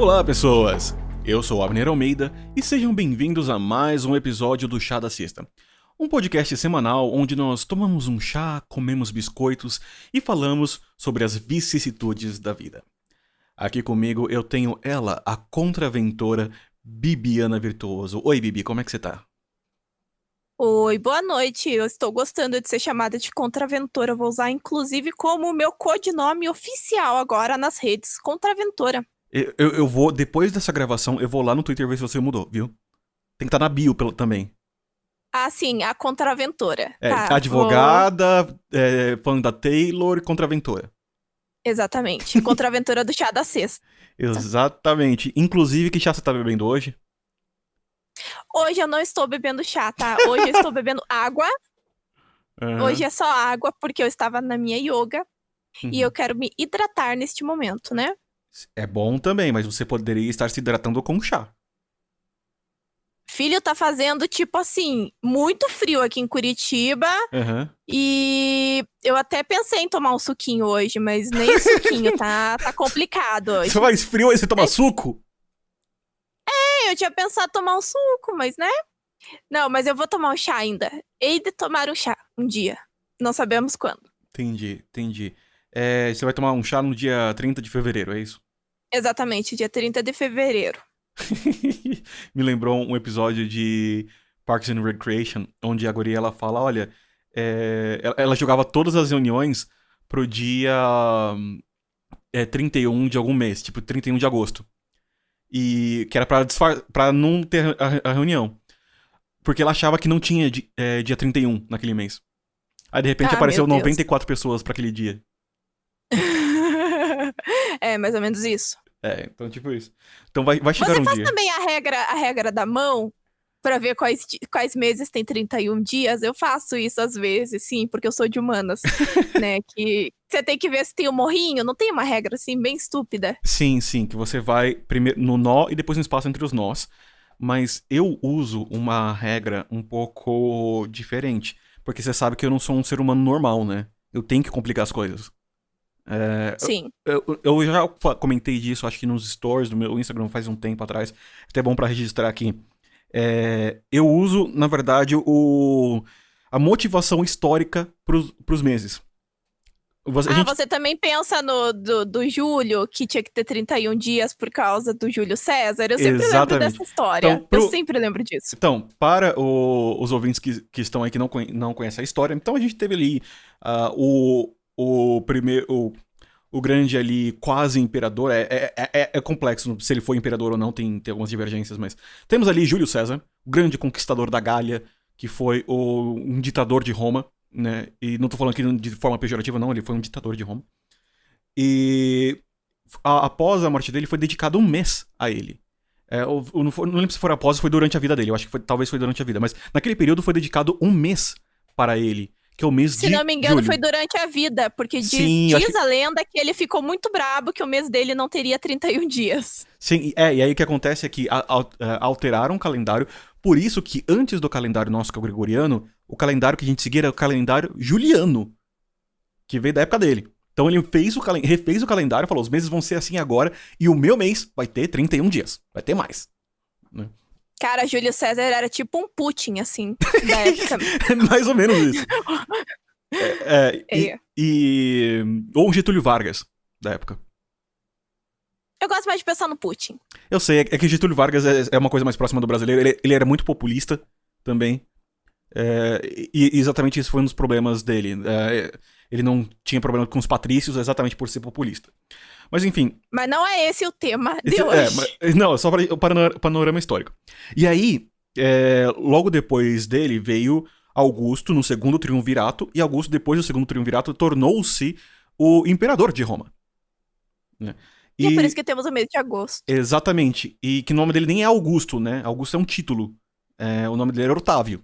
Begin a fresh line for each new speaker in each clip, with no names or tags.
Olá, pessoas! Eu sou Abner Almeida e sejam bem-vindos a mais um episódio do Chá da Sexta. Um podcast semanal onde nós tomamos um chá, comemos biscoitos e falamos sobre as vicissitudes da vida. Aqui comigo eu tenho ela, a contraventora Bibiana Virtuoso. Oi, Bibi, como é que você tá?
Oi, boa noite. Eu estou gostando de ser chamada de Contraventora. Eu vou usar, inclusive, como o meu codinome oficial agora nas redes. Contraventora.
Eu vou, depois dessa gravação, eu vou lá no Twitter ver se você mudou, viu? Tem que estar na bio também.
Ah, sim, a Contraventora. Tá,
Advogada, fã da Taylor, contraventora.
Exatamente. Contraventora do Chá da Sexta.
Exatamente. Inclusive, que chá você tá bebendo hoje?
Hoje eu não estou bebendo chá, tá? Hoje eu estou bebendo água. Hoje é só água, porque eu estava na minha yoga. E eu quero me hidratar neste momento, né?
É bom também, mas você poderia estar se hidratando com chá.
Filho, tá fazendo, tipo assim, muito frio aqui em Curitiba. E eu até pensei em tomar um suquinho hoje, mas nem suquinho, tá complicado hoje.
Você faz frio e você toma suco?
Eu tinha pensado em tomar um suco, mas né? Não, mas eu vou tomar um chá ainda. Hei de tomar um chá um dia. Não sabemos quando.
Entendi. Você vai tomar um chá no dia 30 de fevereiro, é isso?
Exatamente, dia 30 de fevereiro.
Me lembrou um episódio de Parks and Recreation, onde a guria ela fala, olha, ela jogava todas as reuniões pro dia 31 de algum mês, tipo 31 de agosto. E que era pra não ter a reunião. Porque ela achava que não tinha dia 31 naquele mês. Aí de repente apareceu 94 pessoas pra aquele dia.
É, mais ou menos isso.
Então tipo isso. Então vai chegar um dia.
Você faz também a regra da mão pra ver quais meses tem 31 dias? Eu faço isso às vezes, sim, porque eu sou de humanas, né? Que você tem que ver se tem um morrinho, não tem uma regra assim, bem estúpida?
Sim, que você vai primeiro no nó e depois no espaço entre os nós. Mas eu uso uma regra um pouco diferente. Porque você sabe que eu não sou um ser humano normal, né? Eu tenho que complicar as coisas.
Sim.
Eu já comentei disso, acho que nos stories do meu Instagram faz um tempo atrás. Até bom pra registrar aqui. Eu uso, na verdade, a motivação histórica pros meses.
Você também pensa do Júlio, que tinha que ter 31 dias por causa do Júlio César? Eu sempre lembro dessa história. Então, eu sempre lembro disso.
Então, para os ouvintes que estão aí que não conhecem a história, então a gente teve ali o grande ali quase imperador. É complexo se ele foi imperador ou não, tem algumas divergências, mas temos ali Júlio César, o grande conquistador da Gália, que foi um ditador de Roma. Né? E não tô falando aqui de forma pejorativa, não, ele foi um ditador de Roma. E após a morte dele, foi dedicado um mês a ele. Não lembro se foi após ou foi durante a vida dele, eu acho que talvez foi durante a vida, mas naquele período foi dedicado um mês para ele, que é o mês de julho.
Se não me engano, foi durante a vida, porque diz a lenda que ele ficou muito brabo que o mês dele não teria 31 dias.
Sim, e aí o que acontece é que alteraram o calendário, por isso que antes do calendário nosso, que é o gregoriano, o calendário que a gente seguia era o calendário juliano, que veio da época dele. Então ele refez o calendário, falou, os meses vão ser assim agora, e o meu mês vai ter 31 dias, vai ter mais. Né?
Cara, Júlio César era tipo um Putin, assim, da época.
É mais ou menos isso. Ou um Getúlio Vargas, da época.
Eu gosto mais de pensar no Putin.
Eu sei, é que Getúlio Vargas é uma coisa mais próxima do brasileiro, ele era muito populista também. E exatamente isso foi um dos problemas dele. Ele não tinha problema com os patrícios exatamente por ser populista. Mas enfim.
Mas não é esse o tema de hoje.
Não, é só para o panorama histórico. E aí, logo depois dele veio Augusto no segundo triunvirato, e Augusto, depois do segundo triunvirato, tornou-se o imperador de Roma. Né?
E é por isso que temos o mês de agosto.
Exatamente. E que o nome dele nem é Augusto, né? Augusto é um título. O nome dele era Otávio.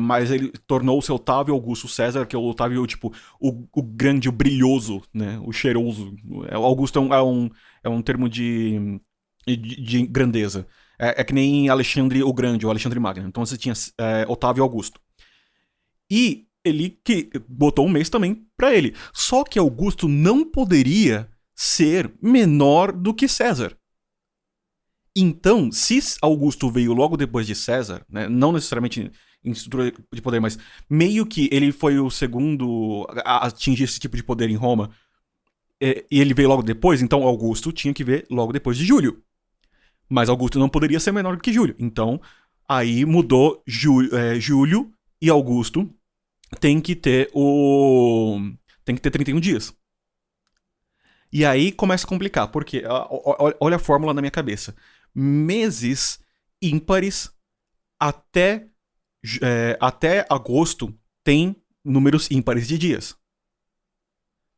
Mas ele tornou-se Otávio Augusto César, que é o Otávio, tipo, o grande, o brilhoso, né? O cheiroso. Augusto é um termo de grandeza. É que nem Alexandre o Grande, ou Alexandre Magno. Então você tinha Otávio Augusto. E ele que botou um mês também pra ele. Só que Augusto não poderia ser menor do que César. Então, se Augusto veio logo depois de César, né, não necessariamente em estrutura de poder, mas meio que ele foi o segundo a atingir esse tipo de poder em Roma, e ele veio logo depois, então Augusto tinha que vir logo depois de Júlio. Mas Augusto não poderia ser menor do que Júlio. Então, aí mudou Júlio e Augusto tem que ter 31 dias. E aí começa a complicar, porque olha a fórmula na minha cabeça. Meses ímpares até agosto tem números ímpares de dias.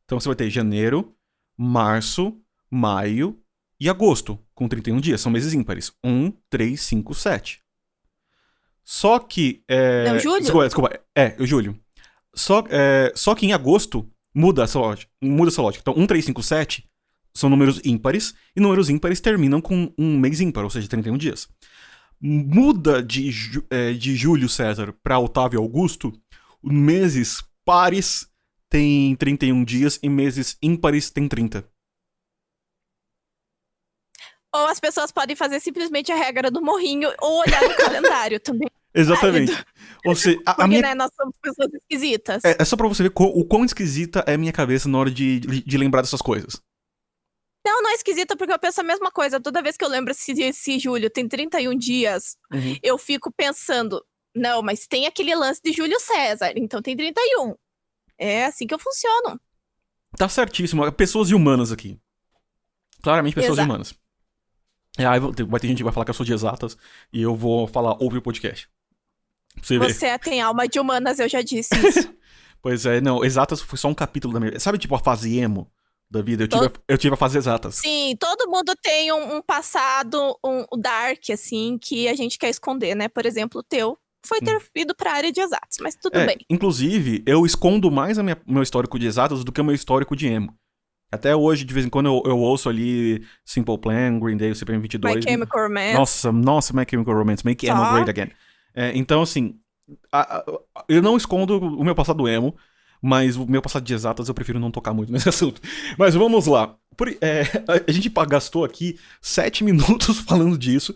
Então você vai ter janeiro, março, maio e agosto, com 31 dias. São meses ímpares. 1, 3, 5, 7. Só que...
Não, julho?
Desculpa. Julho. Só que em agosto muda essa lógica. Então, 1, 3, 5, 7 são números ímpares. E números ímpares terminam com um mês ímpar, ou seja, 31 dias. Muda de Júlio César para Otávio Augusto, meses pares tem 31 dias e meses ímpares tem 30.
Ou as pessoas podem fazer simplesmente a regra do morrinho ou olhar no calendário também.
Exatamente. Ou seja,
Porque, né, nós somos pessoas esquisitas.
É só pra você ver o quão esquisita é a minha cabeça na hora de lembrar dessas coisas.
Não é esquisita porque eu penso a mesma coisa. Toda vez que eu lembro se Júlio tem 31 dias, eu fico pensando, não, mas tem aquele lance de Júlio César, então tem 31. É assim que eu funciono.
Tá certíssimo. Pessoas humanas aqui. Claramente pessoas humanas. Aí vai ter gente que vai falar que eu sou de exatas e eu vou falar, ouve o podcast.
Você tem alma de humanas, eu já disse isso.
Pois é, não, exatas foi só um capítulo da minha vida. Sabe, tipo, a fase emo da vida? Eu tive a fase exatas.
Sim, todo mundo tem um passado, um dark, assim, que a gente quer esconder, né? Por exemplo, o teu foi ter ido pra área de exatas, mas tudo bem.
Inclusive, eu escondo mais o meu histórico de exatas do que o meu histórico de emo. Até hoje, de vez em quando, eu ouço ali Simple Plan, Green Day, o CPM22.
My Chemical Romance.
Nossa, My Chemical Romance, Make Emo Great Again. Então, assim, eu não escondo o meu passado emo, mas o meu passado de exatas eu prefiro não tocar muito nesse assunto. Mas vamos lá. A gente gastou aqui 7 minutos falando disso,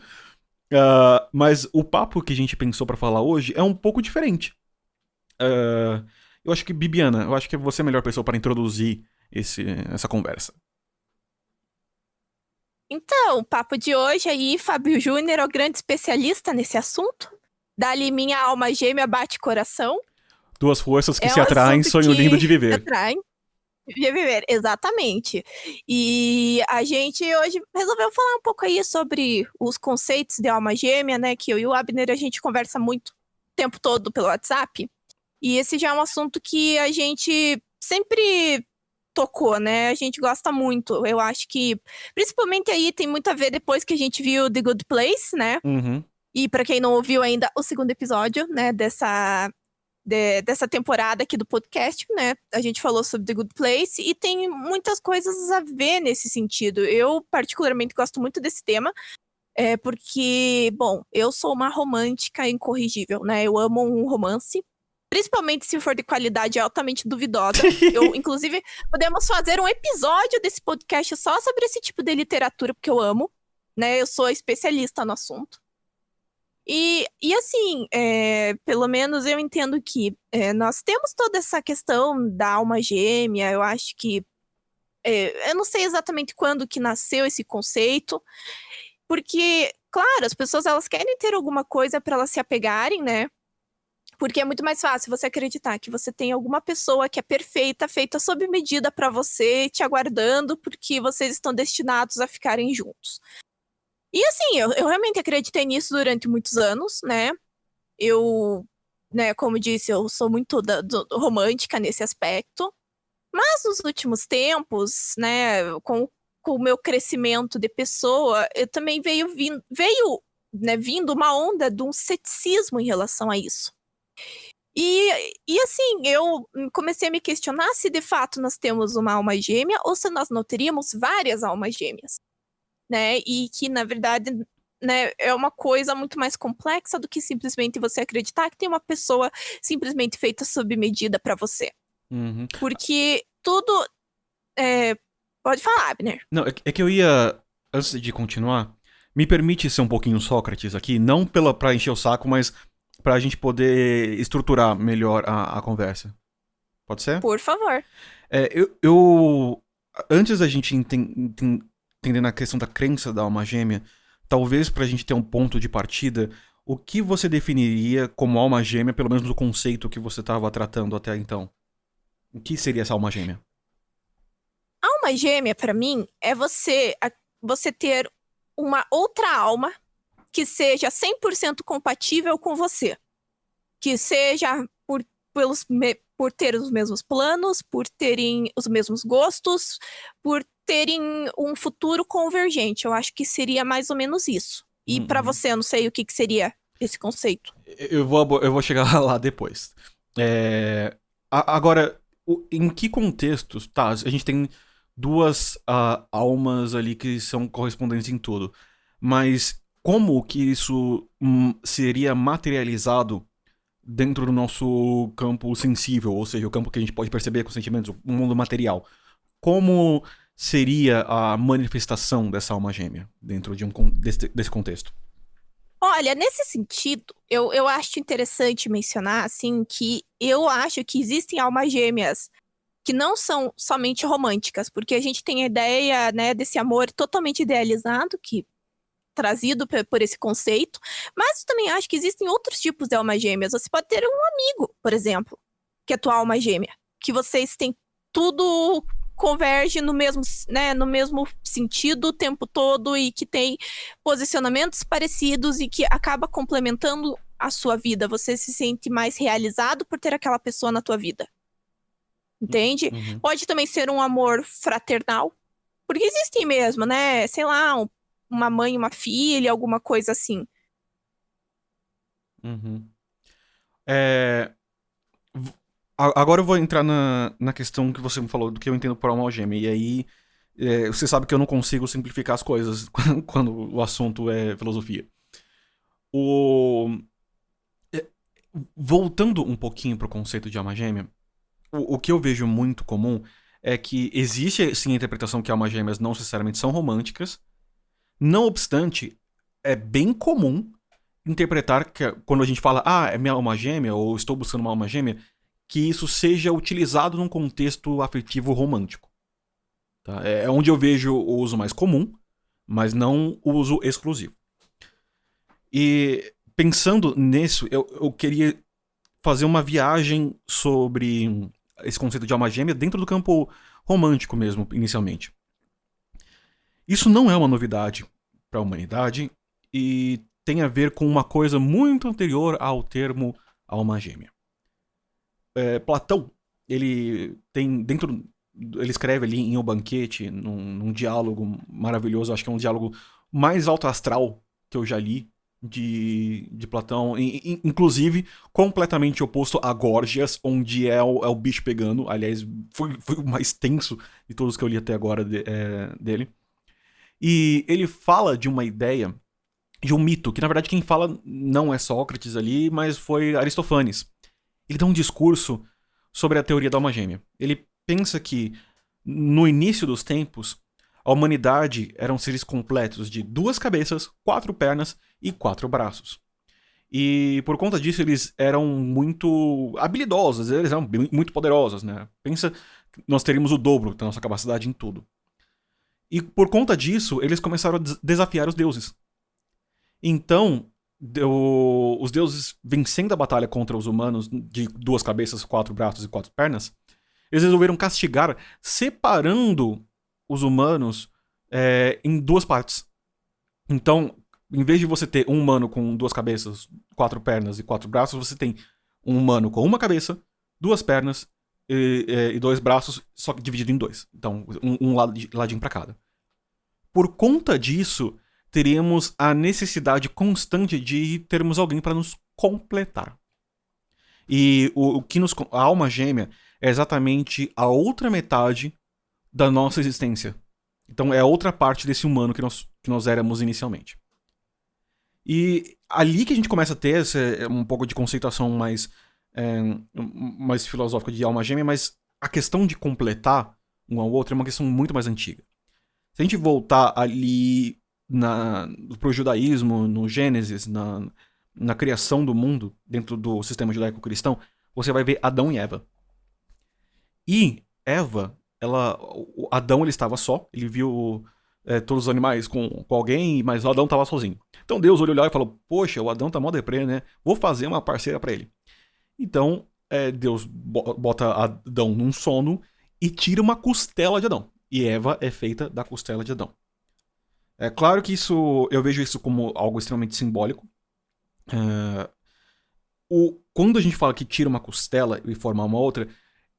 mas o papo que a gente pensou pra falar hoje é um pouco diferente. Eu acho que, Bibiana, eu acho que você é a melhor pessoa para introduzir essa conversa.
Então, o papo de hoje aí, Fábio Júnior é o grande especialista nesse assunto. Dali minha alma gêmea bate coração.
Duas forças que se atraem, sonho lindo de viver.
Atraem de viver, exatamente. E a gente hoje resolveu falar um pouco aí sobre os conceitos de alma gêmea, né? Que eu e o Abner a gente conversa muito o tempo todo pelo WhatsApp. E esse já é um assunto que a gente sempre tocou, né? A gente gosta muito. Eu acho que, principalmente aí, tem muito a ver depois que a gente viu The Good Place, né? E pra quem não ouviu ainda o segundo episódio, né, dessa temporada aqui do podcast, né? A gente falou sobre The Good Place e tem muitas coisas a ver nesse sentido. Eu, particularmente, gosto muito desse tema, porque, bom, eu sou uma romântica incorrigível, né? Eu amo um romance, principalmente se for de qualidade altamente duvidosa. Inclusive, podemos fazer um episódio desse podcast só sobre esse tipo de literatura, porque eu amo, né? Eu sou especialista no assunto. E assim, pelo menos eu entendo que nós temos toda essa questão da alma gêmea. Eu acho que... eu não sei exatamente quando que nasceu esse conceito, porque, claro, as pessoas elas querem ter alguma coisa para elas se apegarem, né? Porque é muito mais fácil você acreditar que você tem alguma pessoa que é perfeita, feita sob medida para você, te aguardando, porque vocês estão destinados a ficarem juntos. E assim, eu realmente acreditei nisso durante muitos anos, né? Eu, né, como disse, eu sou muito romântica nesse aspecto. Mas nos últimos tempos, né, com o meu crescimento de pessoa, eu também veio vindo uma onda de um ceticismo em relação a isso. E assim, eu comecei a me questionar se de fato nós temos uma alma gêmea ou se nós não teríamos várias almas gêmeas, né? E que, na verdade, né, é uma coisa muito mais complexa do que simplesmente você acreditar que tem uma pessoa simplesmente feita sob medida pra você. Porque tudo... Pode falar, Abner.
Não, é que eu ia, antes de continuar, Me permite ser um pouquinho Sócrates aqui, não pra encher o saco, mas pra gente poder estruturar melhor a conversa. Pode ser?
Por favor.
Antes da gente entender na questão da crença da alma gêmea, talvez pra gente ter um ponto de partida, o que você definiria como alma gêmea, pelo menos no conceito que você estava tratando até então? O que seria essa alma gêmea?
Alma gêmea, pra mim, é você ter uma outra alma que seja 100% compatível com você. Que seja por ter os mesmos planos, por terem os mesmos gostos, por terem um futuro convergente. Eu acho que seria mais ou menos isso. E pra você, eu não sei o que seria esse conceito.
Eu vou chegar lá depois. Agora, em que contextos? Tá, a gente tem duas almas ali que são correspondentes em tudo. Mas como que isso seria materializado dentro do nosso campo sensível? Ou seja, o campo que a gente pode perceber com sentimentos, o mundo material. Como seria a manifestação dessa alma gêmea dentro desse contexto?
Olha, nesse sentido, eu acho interessante mencionar, assim, que eu acho que existem almas gêmeas que não são somente românticas, porque a gente tem a ideia, né, desse amor totalmente idealizado, trazido por esse conceito, mas eu também acho que existem outros tipos de almas gêmeas. Você pode ter um amigo, por exemplo, que é tua alma gêmea, que vocês têm tudo converge no mesmo, né, no mesmo sentido o tempo todo e que tem posicionamentos parecidos e que acaba complementando a sua vida. Você se sente mais realizado por ter aquela pessoa na tua vida. Entende?
Uhum.
Pode também ser um amor fraternal, porque existem mesmo, né? Sei lá, uma mãe e uma filha, alguma coisa assim.
Uhum. Agora eu vou entrar na questão que você me falou, do que eu entendo por alma gêmea. E aí, você sabe que eu não consigo simplificar as coisas quando o assunto é filosofia. Voltando um pouquinho pro conceito de alma gêmea, o que eu vejo muito comum é que existe, sim, a interpretação que almas gêmeas não necessariamente são românticas. Não obstante, é bem comum interpretar que quando a gente fala, é minha alma gêmea, ou estou buscando uma alma gêmea, que isso seja utilizado num contexto afetivo romântico. Tá? É onde eu vejo o uso mais comum, mas não o uso exclusivo. E pensando nisso, eu queria fazer uma viagem sobre esse conceito de alma gêmea dentro do campo romântico mesmo, inicialmente. Isso não é uma novidade para a humanidade e tem a ver com uma coisa muito anterior ao termo alma gêmea. Platão, ele escreve ali em O Banquete, num diálogo maravilhoso, acho que é um diálogo mais alto astral que eu já li de Platão, inclusive completamente oposto a Górgias, onde é o bicho pegando. Aliás, foi o mais tenso de todos que eu li até agora dele. E ele fala de uma ideia, de um mito, que na verdade quem fala não é Sócrates ali, mas foi Aristófanes. Ele dá um discurso sobre a teoria da alma gêmea. Ele pensa que, no início dos tempos, a humanidade eram seres completos de 2 cabeças, 4 pernas e 4 braços. E por conta disso eles eram muito habilidosos, eles eram muito poderosos, né? Pensa que nós teríamos o dobro da nossa capacidade em tudo. E por conta disso, eles começaram a desafiar os deuses. Então, os deuses vencendo a batalha contra os humanos de 2 cabeças, 4 braços e 4 pernas, eles resolveram castigar separando os humanos em 2 partes. Então, em vez de você ter um humano com 2 cabeças, 4 pernas e 4 braços, você tem um humano com 1 cabeça, 2 pernas e 2 braços, só que dividido em 2. Então, um ladinho para cada. Por conta disso, teríamos a necessidade constante de termos alguém para nos completar. E a alma gêmea é exatamente a outra metade da nossa existência. Então é a outra parte desse humano que nós éramos inicialmente. E ali que a gente começa a ter um pouco de conceituação mais filosófica de alma gêmea, mas a questão de completar um ao outro é uma questão muito mais antiga. Se a gente voltar ali pro judaísmo, no Gênesis, na criação do mundo, dentro do sistema judaico-cristão, você vai ver Adão e Eva. E Eva, o Adão ele estava só, ele viu todos os animais com alguém, mas o Adão estava sozinho. Então Deus olhou e falou, poxa, o Adão tá mó deprê, né? Vou fazer uma parceira para ele. Então Deus bota Adão num sono e tira uma costela de Adão. E Eva é feita da costela de Adão. É claro que eu vejo isso como algo extremamente simbólico. Quando a gente fala que tira uma costela e forma uma outra,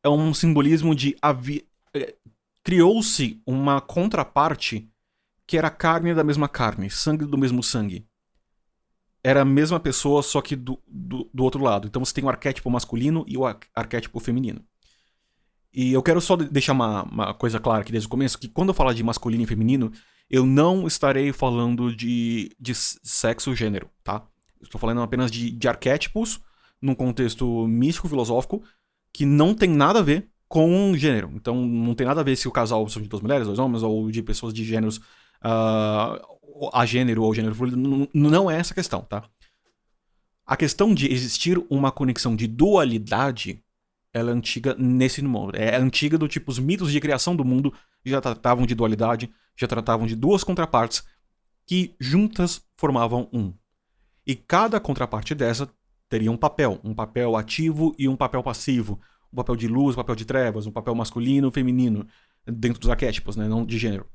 é um simbolismo de criou-se uma contraparte que era carne da mesma carne, sangue do mesmo sangue. Era a mesma pessoa, só que do outro lado. Então você tem o arquétipo masculino e o arquétipo feminino. E eu quero só deixar uma coisa clara aqui desde o começo, que quando eu falar de masculino e feminino, eu não estarei falando de sexo e gênero, tá? Estou falando apenas de arquétipos, num contexto místico-filosófico, que não tem nada a ver com gênero. Então não tem nada a ver se o casal são de duas mulheres, dois homens, ou de pessoas de gêneros a gênero ou gênero fluido. Não é essa a questão, tá? A questão de existir uma conexão de dualidade, ela é antiga nesse mundo. É antiga do tipo, os mitos de criação do mundo já tratavam de dualidade, já tratavam de duas contrapartes que juntas formavam um. E cada contraparte dessa teria um papel ativo e um papel passivo, um papel de luz, um papel de trevas, um papel masculino, feminino, dentro dos arquétipos, né, não de gênero.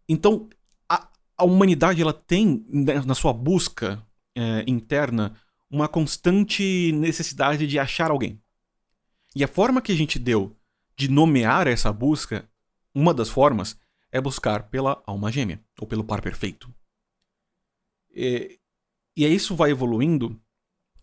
Então, a humanidade ela tem, na sua busca interna, uma constante necessidade de achar alguém. E a forma que a gente deu de nomear essa busca, uma das formas, é buscar pela alma gêmea, ou pelo par perfeito. E aí isso vai evoluindo,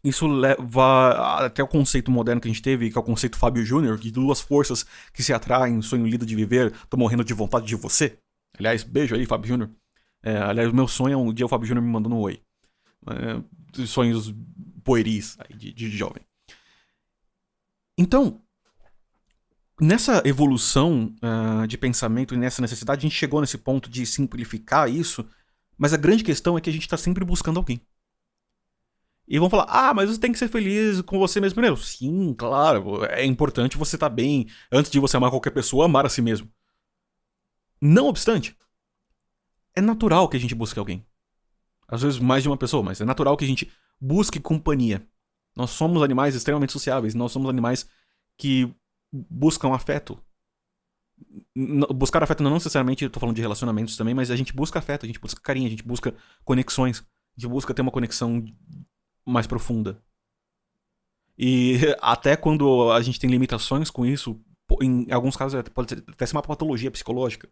isso leva até o conceito moderno que a gente teve, que é o conceito Fábio Júnior, de duas forças que se atraem, sonho lido de viver, tô morrendo de vontade de você. Aliás, beijo aí, Fábio Júnior. Aliás, o meu sonho é um dia o Fábio Júnior me mandando um oi. Sonhos pueris de jovem. Então, nessa evolução de pensamento e nessa necessidade, a gente chegou nesse ponto de simplificar isso, mas a grande questão é que a gente está sempre buscando alguém. E vão falar, mas você tem que ser feliz com você mesmo primeiro. Sim, claro, é importante você estar bem. Antes de você amar qualquer pessoa, amar a si mesmo. Não obstante, é natural que a gente busque alguém. Às vezes mais de uma pessoa, mas é natural que a gente busque companhia. Nós somos animais extremamente sociáveis. Nós somos animais que buscam afeto. Buscar afeto não necessariamente, eu tô falando de relacionamentos também, mas a gente busca afeto, a gente busca carinho, a gente busca conexões. A gente busca ter uma conexão mais profunda. E até quando a gente tem limitações com isso, em alguns casos pode até ser uma patologia psicológica.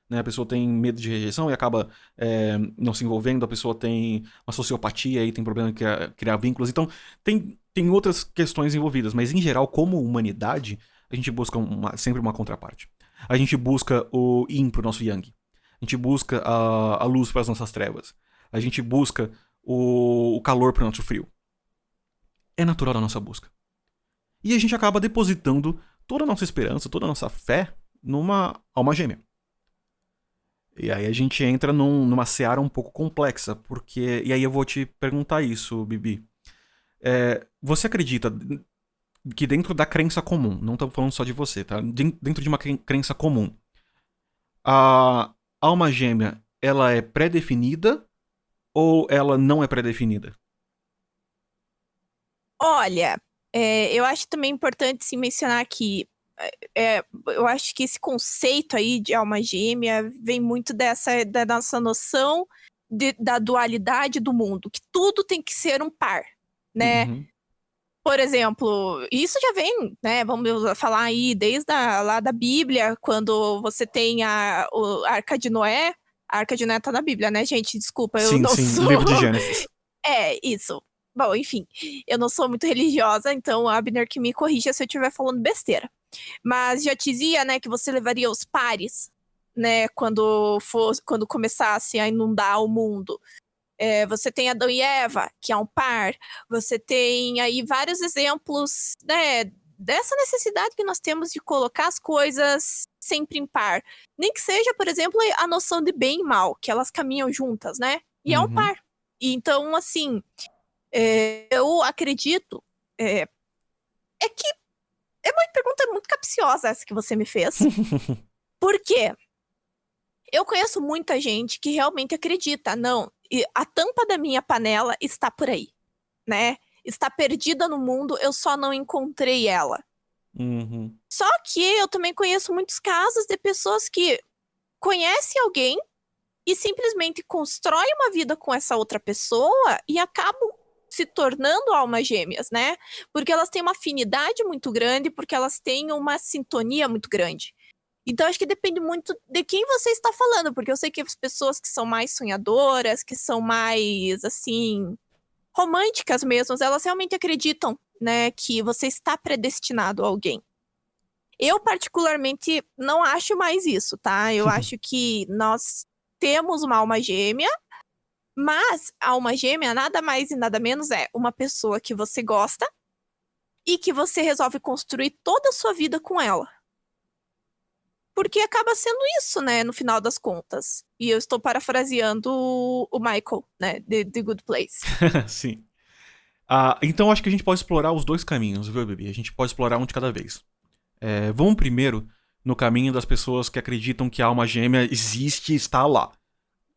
Né? A pessoa tem medo de rejeição e acaba não se envolvendo, a pessoa tem uma sociopatia e tem problema de criar vínculos. Então, tem outras questões envolvidas, mas em geral, como humanidade, a gente busca sempre uma contraparte. A gente busca o yin pro nosso yang. A gente busca a luz para as nossas trevas. A gente busca o calor pro nosso frio. É natural da nossa busca. E a gente acaba depositando toda a nossa esperança, toda a nossa fé numa alma gêmea. E aí a gente entra numa seara um pouco complexa, porque... E aí eu vou te perguntar isso, Bibi. Você acredita que dentro da crença comum, não estamos falando só de você, tá? Dentro de uma crença comum, a alma gêmea, ela é pré-definida ou ela não é pré-definida?
Olha, eu acho também importante se mencionar que eu acho que esse conceito aí de alma gêmea vem muito da nossa noção da dualidade do mundo, que tudo tem que ser um par, né?
Uhum.
Por exemplo, isso já vem, né? Vamos falar aí desde lá da Bíblia, quando você tem a Arca de Noé. A Arca de Noé tá na Bíblia, né, gente? Desculpa, eu não sou...
Livro de Gênesis.
Isso. Bom, enfim, eu não sou muito religiosa, então Abner que me corrija se eu estiver falando besteira. Mas já dizia, né, que você levaria os pares, né, quando começasse a inundar o mundo. Você tem Adão e Eva, que é um par. Você tem aí vários exemplos, né, dessa necessidade que nós temos de colocar as coisas sempre em par. Nem que seja, por exemplo, a noção de bem e mal, que elas caminham juntas, né? E é um par. E então, assim, eu acredito que é uma pergunta muito capciosa essa que você me fez. Por quê? Eu conheço muita gente que realmente acredita, não, a tampa da minha panela está por aí, né? Está perdida no mundo, eu só não encontrei ela. Só que eu também conheço muitos casos de pessoas que conhecem alguém e simplesmente constroem uma vida com essa outra pessoa e acabam se tornando almas gêmeas, né? Porque elas têm uma afinidade muito grande, porque elas têm uma sintonia muito grande. Então, acho que depende muito de quem você está falando, porque eu sei que as pessoas que são mais sonhadoras, que são mais, assim, românticas mesmo, elas realmente acreditam, né, que você está predestinado a alguém. Eu, particularmente, não acho mais isso, tá? Eu acho que nós temos uma alma gêmea, mas a alma gêmea nada mais e nada menos é uma pessoa que você gosta e que você resolve construir toda a sua vida com ela. Porque acaba sendo isso, né, no final das contas. E eu estou parafraseando o Michael, né, de The Good Place.
Sim. Então acho que a gente pode explorar os dois caminhos, viu, Bibi? A gente pode explorar um de cada vez. Vamos primeiro no caminho das pessoas que acreditam que a alma gêmea existe e está lá.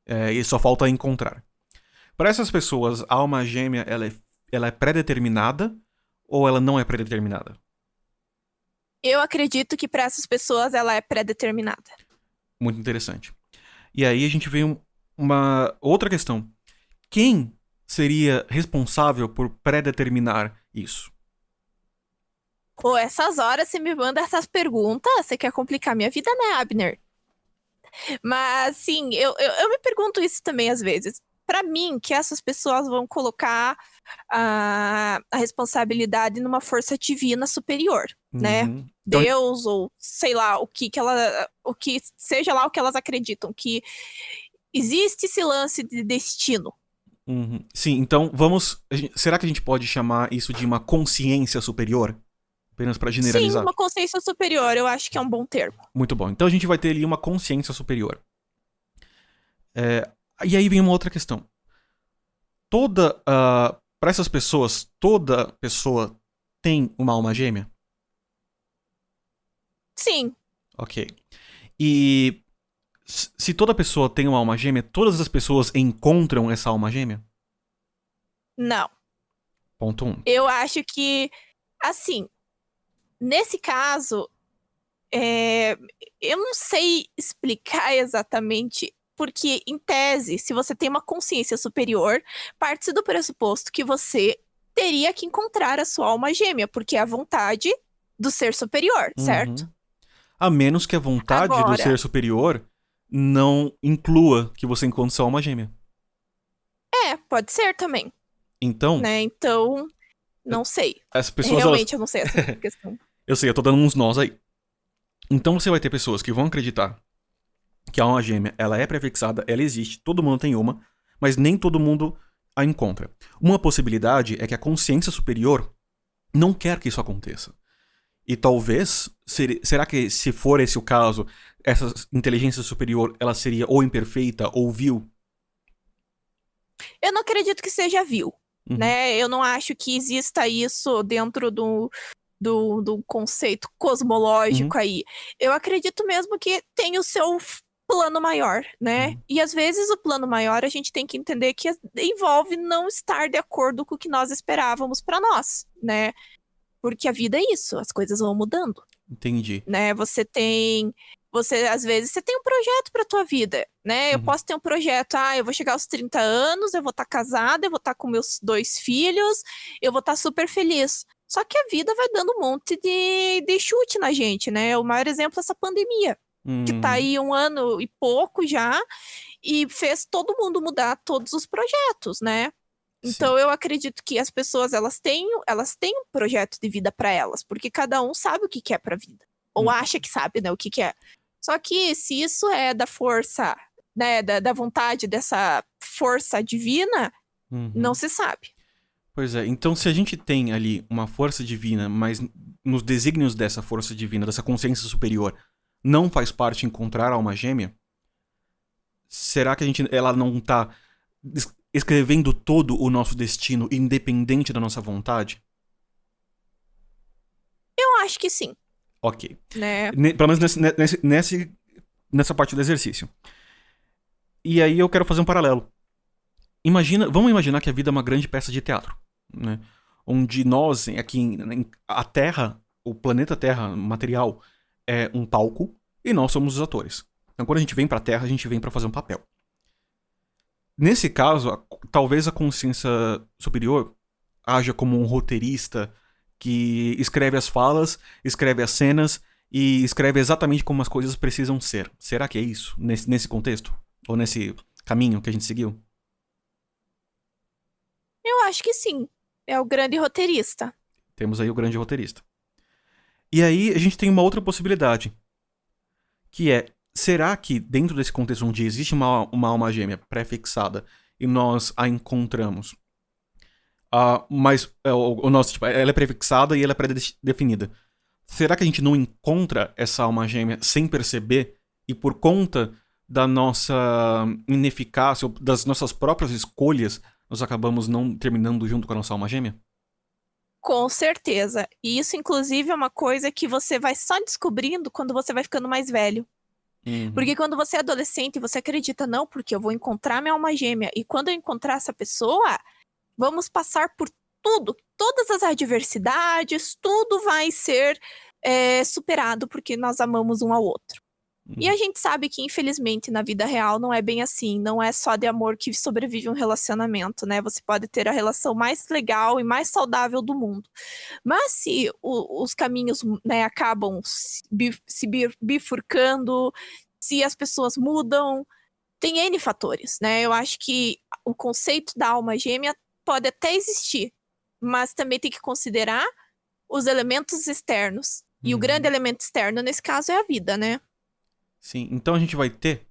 E só falta encontrar. Para essas pessoas, a alma gêmea ela é pré-determinada ou ela não é pré-determinada?
Eu acredito que para essas pessoas ela é pré-determinada.
Muito interessante. E aí a gente vê uma outra questão. Quem seria responsável por pré-determinar isso?
Pô, essas horas você me manda essas perguntas, você quer complicar minha vida, né, Abner? Mas, sim, eu me pergunto isso também às vezes. Para mim, que essas pessoas vão colocar a responsabilidade numa força divina superior, né?
Então,
Deus ou sei lá o que seja lá o que elas acreditam, que existe esse lance de destino.
Sim, então será que a gente pode chamar isso de uma consciência superior? Apenas para generalizar.
Sim, uma consciência superior, eu acho que é um bom termo.
Muito bom. Então a gente vai ter ali uma consciência superior. E aí vem uma outra questão. Para essas pessoas, toda pessoa tem uma alma gêmea?
Sim.
Ok. E se toda pessoa tem uma alma gêmea, todas as pessoas encontram essa alma gêmea?
Não.
Ponto 1.
Eu acho que, assim, nesse caso, eu não sei explicar exatamente, porque, em tese, se você tem uma consciência superior, parte-se do pressuposto que você teria que encontrar a sua alma gêmea, porque é a vontade do ser superior, certo?
A menos que a vontade do ser superior não inclua que você encontre sua alma gêmea.
Pode ser também.
Então...
Né? Então, não sei.
As pessoas,
realmente, eu não sei essa questão.
Eu sei, eu tô dando uns nós aí. Então você vai ter pessoas que vão acreditar que a alma gêmea, ela é prefixada, ela existe, todo mundo tem uma, mas nem todo mundo a encontra. Uma possibilidade é que a consciência superior não quer que isso aconteça. E talvez, será que se for esse o caso, essa inteligência superior, ela seria ou imperfeita ou vil?
Eu não acredito que seja vil, né? Eu não acho que exista isso dentro do conceito cosmológico aí. Eu acredito mesmo que tem o seu plano maior, né? E às vezes o plano maior a gente tem que entender que envolve não estar de acordo com o que nós esperávamos para nós, né? Porque a vida é isso, as coisas vão mudando.
Entendi.
Né? Às vezes, você tem um projeto pra tua vida, né? Eu posso ter um projeto, eu vou chegar aos 30 anos, eu vou estar casada, eu vou estar com meus 2 filhos, eu vou estar super feliz. Só que a vida vai dando um monte de chute na gente, né? O maior exemplo é essa pandemia, que tá aí 1 ano e pouco já, e fez todo mundo mudar todos os projetos, né? Então, eu acredito que as pessoas, elas têm um projeto de vida para elas, porque cada um sabe o que quer pra vida. Ou acha que sabe, né, o que é. Só que se isso é da força, né, da vontade dessa força divina, não se sabe.
Pois é, então se a gente tem ali uma força divina, mas nos desígnios dessa força divina, dessa consciência superior, não faz parte encontrar a alma gêmea, será que ela não tá escrevendo todo o nosso destino independente da nossa vontade?
Eu acho que sim.
Ok.
Né?
Pelo menos nessa parte do exercício. E aí eu quero fazer um paralelo. Vamos imaginar que a vida é uma grande peça de teatro, né? Onde nós, aqui, a Terra, o planeta Terra material, é um palco e nós somos os atores. Então quando a gente vem pra Terra, a gente vem pra fazer um papel. Nesse caso, talvez a consciência superior haja como um roteirista que escreve as falas, escreve as cenas e escreve exatamente como as coisas precisam ser. Será que é isso? Nesse contexto? Ou nesse caminho que a gente seguiu?
Eu acho que sim. É o grande roteirista.
Temos aí o grande roteirista. E aí a gente tem uma outra possibilidade. Que é, será que dentro desse contexto onde existe uma alma gêmea pré-fixada e nós a encontramos, mas ela é prefixada e ela é pré-definida. Será que a gente não encontra essa alma gêmea sem perceber e por conta da nossa ineficácia ou das nossas próprias escolhas, nós acabamos não terminando junto com a nossa alma gêmea?
Com certeza. E isso, inclusive, é uma coisa que você vai só descobrindo quando você vai ficando mais velho.
Uhum.
Porque quando você é adolescente, você acredita, não, porque eu vou encontrar minha alma gêmea. E quando eu encontrar essa pessoa, vamos passar por tudo, todas as adversidades, tudo vai ser superado porque nós amamos um ao outro. E a gente sabe que, infelizmente, na vida real não é bem assim. Não é só de amor que sobrevive um relacionamento, né? Você pode ter a relação mais legal e mais saudável do mundo. Mas se os caminhos, né, acabam se bifurcando, se as pessoas mudam, tem N fatores, né? Eu acho que o conceito da alma gêmea pode até existir, mas também tem que considerar os elementos externos. E o grande elemento externo, nesse caso, é a vida, né?
Sim, então a gente vai ter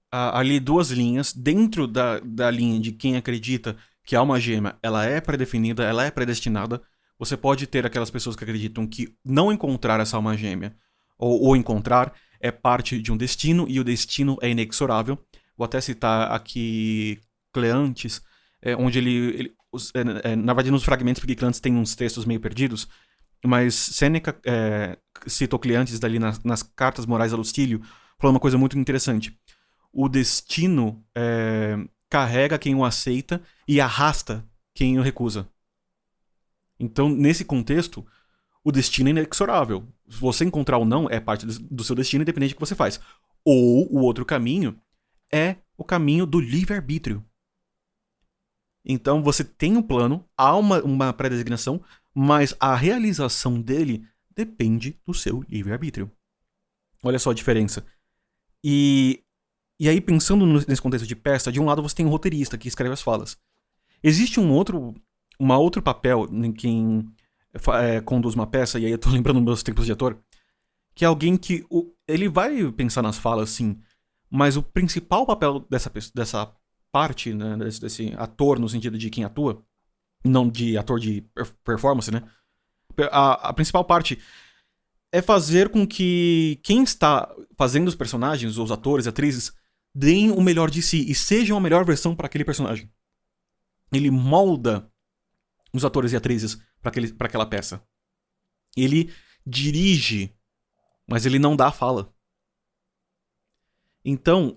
ali duas linhas. Dentro da linha de quem acredita que a alma gêmea ela é pré-definida, ela é predestinada, você pode ter aquelas pessoas que acreditam que não encontrar essa alma gêmea, ou encontrar, é parte de um destino, e o destino é inexorável. Vou até citar aqui Cleantes, onde na verdade nos fragmentos, porque Cleantes tem uns textos meio perdidos, mas Sêneca citou Cleantes dali nas Cartas Morais a Lucílio, falando uma coisa muito interessante. O destino carrega quem o aceita e arrasta quem o recusa. Então, nesse contexto, o destino é inexorável. Se você encontrar ou não, é parte do seu destino, independente do que você faz. Ou o outro caminho é o caminho do livre-arbítrio. Então, você tem um plano, há uma pré-designação, mas a realização dele depende do seu livre-arbítrio. Olha só a diferença. E aí, pensando nesse contexto de peça, de um lado você tem um roteirista que escreve as falas. Existe um outro papel em quem conduz uma peça, e aí eu tô lembrando dos meus tempos de ator, que é alguém que ele vai pensar nas falas, sim, mas o principal papel dessa parte, né, desse ator, no sentido de quem atua, não de ator de performance, né? A principal parte é fazer com que quem está fazendo os personagens, os atores, atrizes, deem o melhor de si e sejam a melhor versão para aquele personagem. Ele molda os atores e atrizes para aquela peça. Ele dirige, mas ele não dá a fala. Então,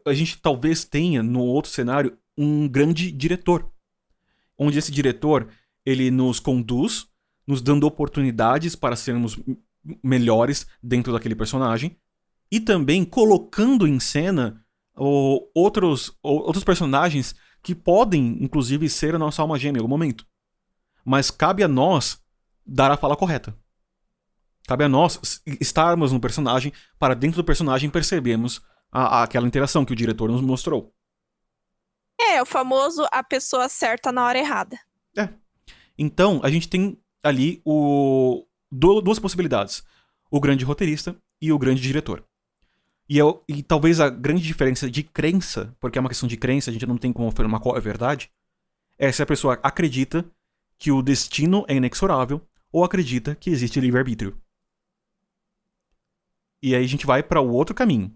a gente talvez tenha, no outro cenário, um grande diretor. Onde esse diretor, ele nos conduz, nos dando oportunidades para sermos melhores dentro daquele personagem, e também colocando em cena outros personagens que podem, inclusive, ser a nossa alma gêmea em algum momento. Mas cabe a nós dar a fala correta. Cabe a nós estarmos no personagem para dentro do personagem percebermos aquela interação que o diretor nos mostrou.
É o famoso a pessoa certa na hora errada.
Então, a gente tem ali duas possibilidades. O grande roteirista e o grande diretor. E talvez a grande diferença de crença, porque é uma questão de crença, a gente não tem como afirmar qual é a verdade, é se a pessoa acredita que o destino é inexorável ou acredita que existe livre-arbítrio. E aí a gente vai para o outro caminho,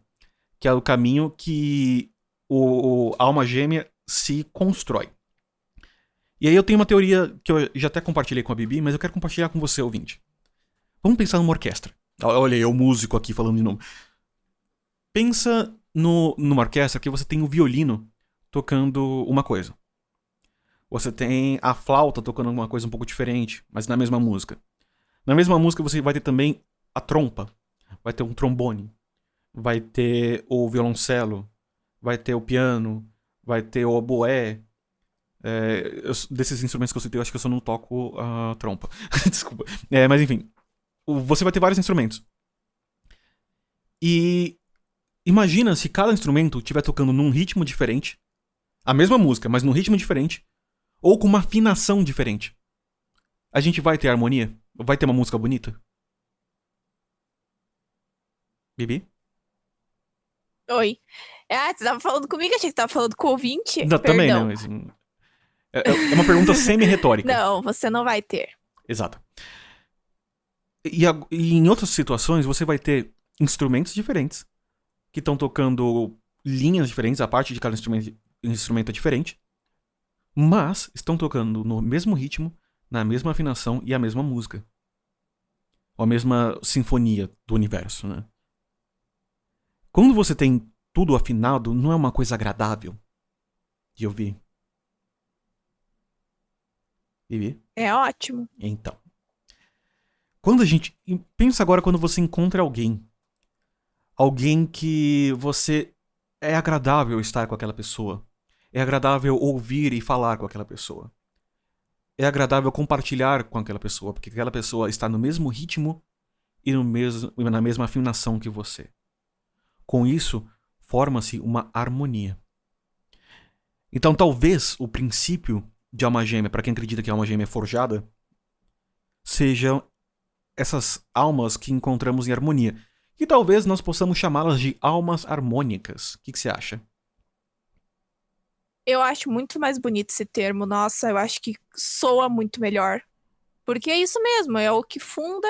que é o caminho que a alma gêmea se constrói. E aí eu tenho uma teoria que eu já até compartilhei com a Bibi, mas eu quero compartilhar com você, ouvinte. Vamos pensar numa orquestra. Olha, eu músico aqui falando de novo. Pensa numa orquestra que você tem o violino tocando uma coisa. Você tem a flauta tocando uma coisa um pouco diferente, mas na mesma música. Na mesma música você vai ter também a trompa. Vai ter um trombone. Vai ter o violoncelo. Vai ter o piano. Vai ter o oboé. Desses instrumentos que eu citei, eu acho que eu só não toco a trompa. Desculpa. Mas enfim. Você vai ter vários instrumentos. E imagina se cada instrumento estiver tocando num ritmo diferente. A mesma música, mas num ritmo diferente. Ou com uma afinação diferente. A gente vai ter harmonia? Vai ter uma música bonita? Bibi?
Oi. Você tava falando comigo? Achei que você tava falando com o ouvinte.
Não, também, né? Mas, é uma pergunta semi-retórica.
Não, você não vai ter.
Exato. E em outras situações, você vai ter instrumentos diferentes que estão tocando linhas diferentes, a parte de cada instrumento é diferente, mas estão tocando no mesmo ritmo, na mesma afinação e a mesma música. Ou a mesma sinfonia do universo, né? Quando você tem tudo afinado, não é uma coisa agradável de ouvir? Vivi?
É ótimo.
Então. Quando a gente... Pensa agora quando você encontra alguém. Alguém que você... É agradável estar com aquela pessoa. É agradável ouvir e falar com aquela pessoa. É agradável compartilhar com aquela pessoa, porque aquela pessoa está no mesmo ritmo e na mesma afinação que você. Com isso, forma-se uma harmonia. Então, talvez o princípio de alma gêmea, para quem acredita que a alma gêmea é forjada, sejam essas almas que encontramos em harmonia. E talvez nós possamos chamá-las de almas harmônicas. O que você acha?
Eu acho muito mais bonito esse termo. Nossa, eu acho que soa muito melhor. Porque é isso mesmo, é o que funda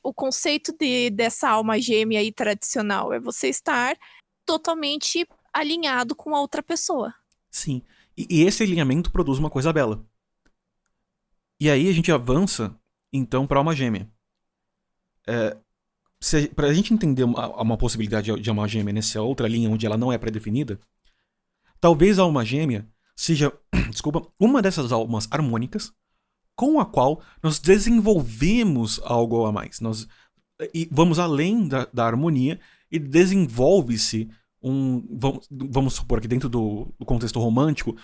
o conceito dessa alma gêmea aí tradicional. É você estar totalmente alinhado com a outra pessoa.
Sim. E esse alinhamento produz uma coisa bela. E aí a gente avança, então, para a alma gêmea. Pra gente entender uma possibilidade de alma gêmea nessa outra linha onde ela não é pré-definida, talvez a alma gêmea seja, desculpa, uma dessas almas harmônicas com a qual nós desenvolvemos algo a mais. Nós vamos além da harmonia e desenvolve-se vamos supor que dentro do contexto romântico,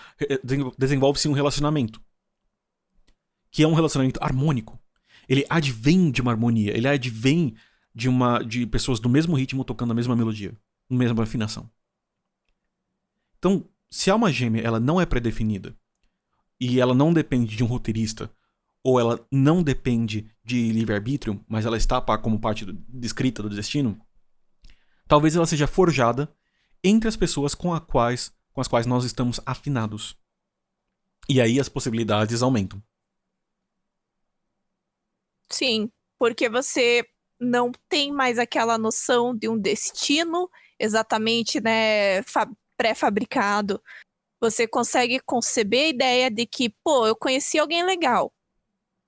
desenvolve-se um relacionamento. Que é um relacionamento harmônico. Ele advém de uma harmonia, ele advém de pessoas do mesmo ritmo tocando a mesma melodia, a mesma afinação. Então, se a alma gêmea ela não é pré-definida e ela não depende de um roteirista, ou ela não depende de livre-arbítrio, mas ela está como parte descrita do destino, talvez ela seja forjada entre as pessoas com as quais nós estamos afinados. E aí as possibilidades aumentam.
Sim, porque você não tem mais aquela noção de um destino exatamente, né, pré-fabricado. Você consegue conceber a ideia de que, pô, eu conheci alguém legal.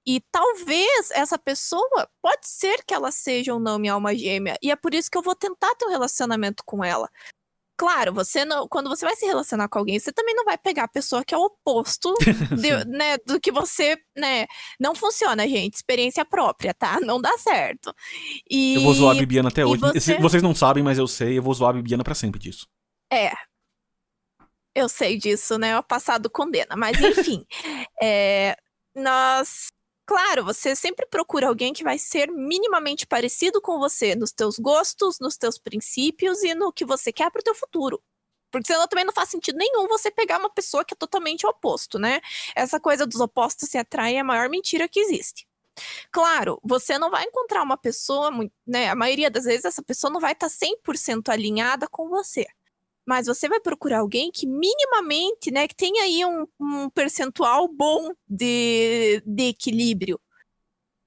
E talvez essa pessoa, pode ser que ela seja ou não minha alma gêmea. E é por isso que eu vou tentar ter um relacionamento com ela. Claro, você não, quando você vai se relacionar com alguém, você também não vai pegar a pessoa que é o oposto né, do que você, né? Não funciona, gente. Experiência própria, tá? Não dá certo.
Eu vou zoar a Bibiana até hoje.
Você...
Vocês não sabem, mas eu sei. Eu vou zoar a Bibiana pra sempre disso.
Eu sei disso, né? O passado condena. Mas, enfim. Claro, você sempre procura alguém que vai ser minimamente parecido com você nos teus gostos, nos teus princípios e no que você quer pro teu futuro. Porque senão também não faz sentido nenhum você pegar uma pessoa que é totalmente oposto, né? Essa coisa dos opostos se atraem é a maior mentira que existe. Claro, você não vai encontrar uma pessoa, né? A maioria das vezes essa pessoa não vai estar 100% alinhada com você. Mas você vai procurar alguém que minimamente, né, que tenha aí um percentual bom de equilíbrio.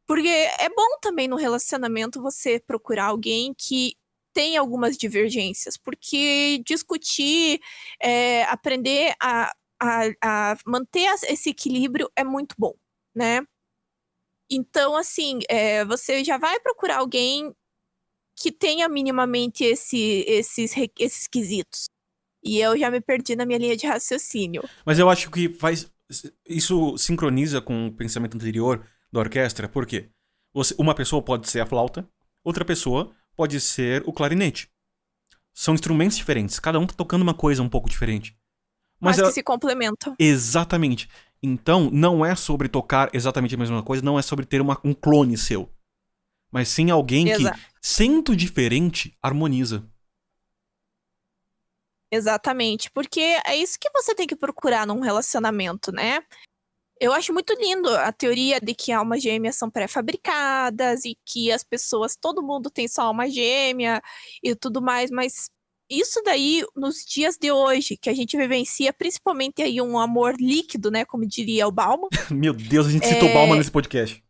Porque é bom também no relacionamento você procurar alguém que tem algumas divergências, porque discutir, aprender a manter esse equilíbrio é muito bom, né? Então, assim, você já vai procurar alguém que tenha minimamente esses quesitos. E eu já me perdi na minha linha de raciocínio.
Mas eu acho que isso sincroniza com o pensamento anterior da orquestra, por quê? Uma pessoa pode ser a flauta, outra pessoa pode ser o clarinete. São instrumentos diferentes, cada um tá tocando uma coisa um pouco diferente.
Mas que se complementam.
Exatamente. Então, não é sobre tocar exatamente a mesma coisa, não é sobre ter um clone seu. Mas sim alguém que, sendo diferente, harmoniza.
Exatamente, porque é isso que você tem que procurar num relacionamento, né? Eu acho muito lindo a teoria de que almas gêmeas são pré-fabricadas e que as pessoas, todo mundo tem só alma gêmea e tudo mais, mas isso daí, nos dias de hoje, que a gente vivencia principalmente aí um amor líquido, né, como diria o Bauman.
Meu Deus, a gente citou o Bauman nesse podcast.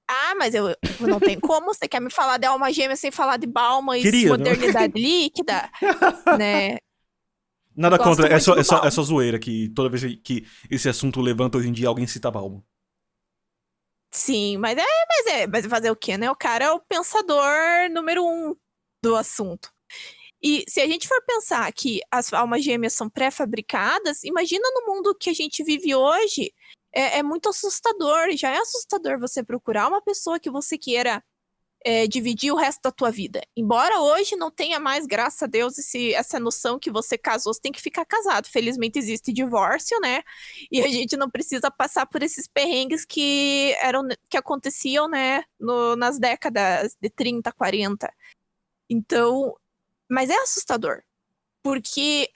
Ah, mas eu não tem como, você quer me falar de alma gêmea sem falar de Bauman e modernidade líquida, né?
Nada contra, é só zoeira que toda vez que esse assunto levanta hoje em dia, alguém cita Bauman.
Sim, mas fazer o quê, né? O cara é o pensador número 1 do assunto. E se a gente for pensar que as almas gêmeas são pré-fabricadas, imagina no mundo que a gente vive hoje, é muito assustador. Já é assustador você procurar uma pessoa que você queira dividir o resto da tua vida. Embora hoje não tenha mais, graças a Deus, essa noção que você casou, você tem que ficar casado. Felizmente existe divórcio, né? E a gente não precisa passar por esses perrengues que aconteciam, né? Nas décadas de 30, 40. Então, mas é assustador. Porque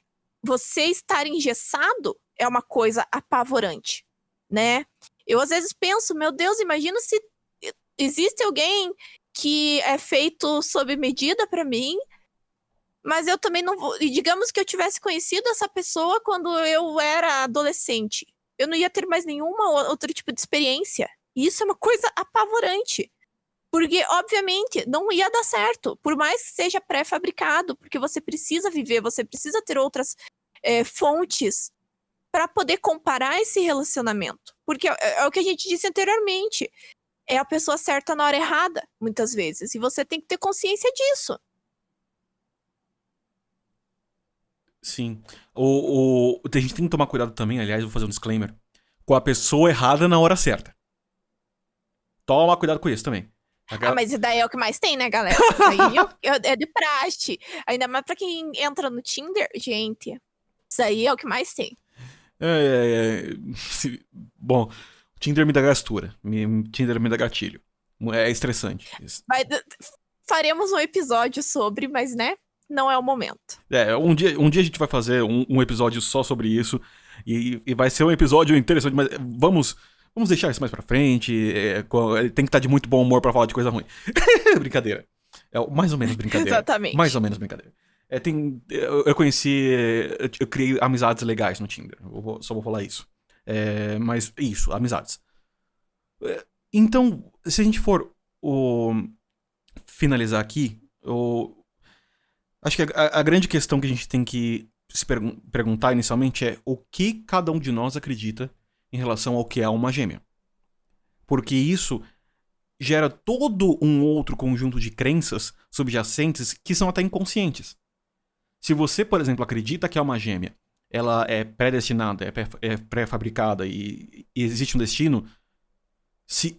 você estar engessado é uma coisa apavorante, né? Eu às vezes penso, meu Deus, imagina se existe alguém que é feito sob medida pra mim, mas eu também não vou... E digamos que eu tivesse conhecido essa pessoa quando eu era adolescente. Eu não ia ter mais nenhuma outro tipo de experiência. E isso é uma coisa apavorante. Porque, obviamente, não ia dar certo. Por mais que seja pré-fabricado. Porque você precisa viver, você precisa ter outras fontes para poder comparar esse relacionamento. Porque é o que a gente disse anteriormente. É a pessoa certa na hora errada, muitas vezes. E você tem que ter consciência disso.
Sim. A gente tem que tomar cuidado também, aliás, vou fazer um disclaimer, com a pessoa errada na hora certa. Toma cuidado com isso também.
Mas isso daí é o que mais tem, né, galera? Isso aí é de praxe. Ainda mais pra quem entra no Tinder, gente. Isso aí é o que mais tem.
Bom... Tinder me dá gastura. Tinder me dá gatilho. É estressante.
Faremos um episódio sobre, mas, né? Não é o momento.
Um dia a gente vai fazer um episódio só sobre isso. E vai ser um episódio interessante, mas vamos deixar isso mais pra frente. Tem que estar de muito bom humor pra falar de coisa ruim. Brincadeira. Mais ou menos brincadeira.
Exatamente.
Mais ou menos brincadeira. Eu criei amizades legais no Tinder. Só vou falar isso. Mas isso, amizades. Então, se a gente for finalizar aqui, acho que a grande questão que a gente tem que se perguntar inicialmente é o que cada um de nós acredita em relação ao que é uma gêmea. Porque isso gera todo um outro conjunto de crenças subjacentes que são até inconscientes. Se você, por exemplo, acredita que é uma gêmea, ela é predestinada, é pré-fabricada e existe um destino,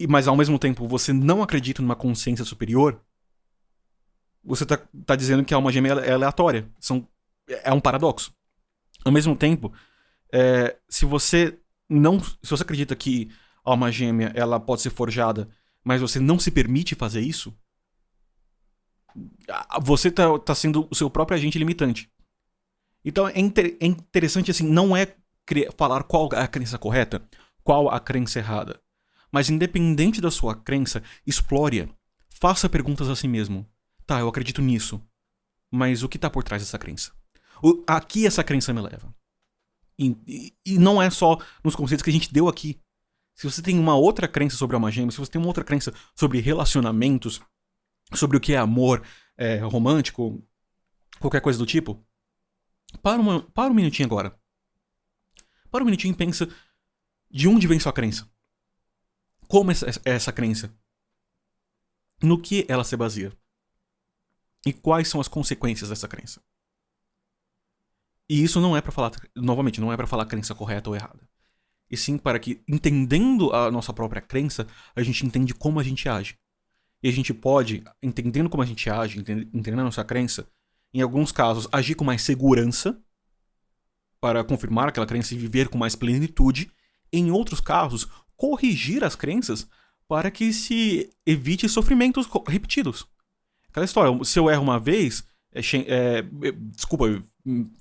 mas ao mesmo tempo você não acredita numa consciência superior, você tá dizendo que a alma gêmea é aleatória. É um paradoxo. Ao mesmo tempo, se você acredita que a alma gêmea ela pode ser forjada, mas você não se permite fazer isso, você tá sendo o seu próprio agente limitante. Então é interessante, assim, não é falar qual é a crença correta, qual a crença errada. Mas independente da sua crença, explore-a. Faça perguntas a si mesmo. Tá, eu acredito nisso. Mas o que tá por trás dessa crença? Aqui essa crença me leva. E não é só nos conceitos que a gente deu aqui. Se você tem uma outra crença sobre alma gêmea, se você tem uma outra crença sobre relacionamentos, sobre o que é amor romântico, qualquer coisa do tipo, para um minutinho agora. Para um minutinho e pensa de onde vem sua crença. Como é essa crença? No que ela se baseia? E quais são as consequências dessa crença? E isso não é pra falar, novamente, não é pra falar crença correta ou errada. E sim para que, entendendo a nossa própria crença, a gente entende como a gente age. E a gente pode, entendendo como a gente age, entendendo a nossa crença, em alguns casos, agir com mais segurança para confirmar aquela crença e viver com mais plenitude. Em outros casos, corrigir as crenças para que se evite sofrimentos repetidos. Aquela história, se eu erro uma vez, desculpa,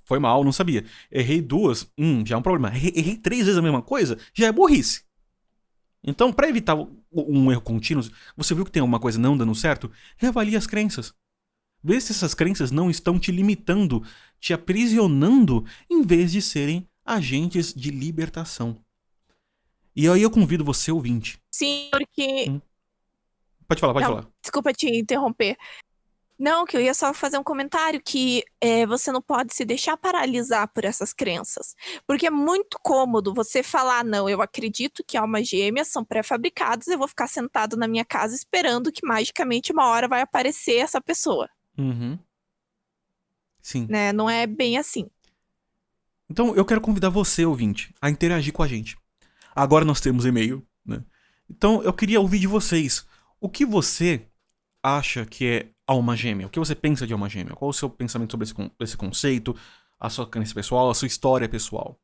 foi mal, não sabia. Errei 2, já é um problema. Errei 3 vezes a mesma coisa, já é burrice. Então, para evitar um erro contínuo, você viu que tem alguma coisa não dando certo? Reavalie as crenças. Vê se essas crenças não estão te limitando, te aprisionando, em vez de serem agentes de libertação. E aí eu convido você, ouvinte.
Sim, porque...
Pode falar.
Desculpa te interromper. Não, que eu ia só fazer um comentário que você não pode se deixar paralisar por essas crenças. Porque é muito cômodo você falar, não, eu acredito que almas gêmeas são pré-fabricadas, eu vou ficar sentado na minha casa esperando que magicamente uma hora vai aparecer essa pessoa.
Uhum. Sim.
Né? Não é bem assim.
Então eu quero convidar você, ouvinte, a interagir com a gente. Agora nós temos e-mail, né? Então eu queria ouvir de vocês. O que você acha que é alma gêmea? O que você pensa de alma gêmea? Qual o seu pensamento sobre esse conceito, a sua crença pessoal, a sua história pessoal?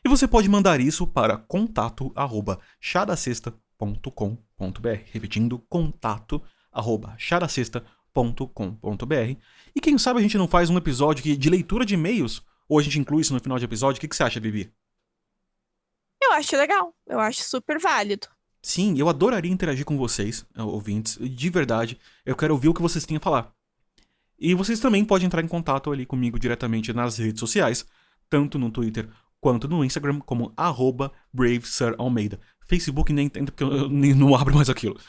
E você pode mandar isso para contato@chadacesta.com.br. Repetindo, contato@chadacesta.com.br. E quem sabe a gente não faz um episódio de leitura de e-mails, ou a gente inclui isso no final de episódio. O que você acha, Bibi?
Eu acho legal. Eu acho super válido.
Sim, eu adoraria interagir com vocês, ouvintes. De verdade, eu quero ouvir o que vocês têm a falar. E vocês também podem entrar em contato ali comigo diretamente nas redes sociais, tanto no Twitter quanto no Instagram, como @BraveSirAlmeida. Facebook nem entendo porque eu não abro mais aquilo.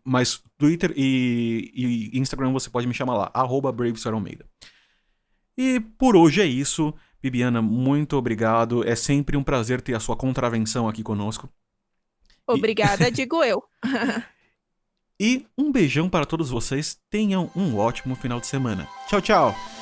Mas Twitter e Instagram você pode me chamar lá, @BraveSirAlmeida. E por hoje é isso. Bibiana, muito obrigado. É sempre um prazer ter a sua contravenção aqui conosco.
Obrigada, digo eu.
E um beijão para todos vocês. Tenham um ótimo final de semana. Tchau, tchau!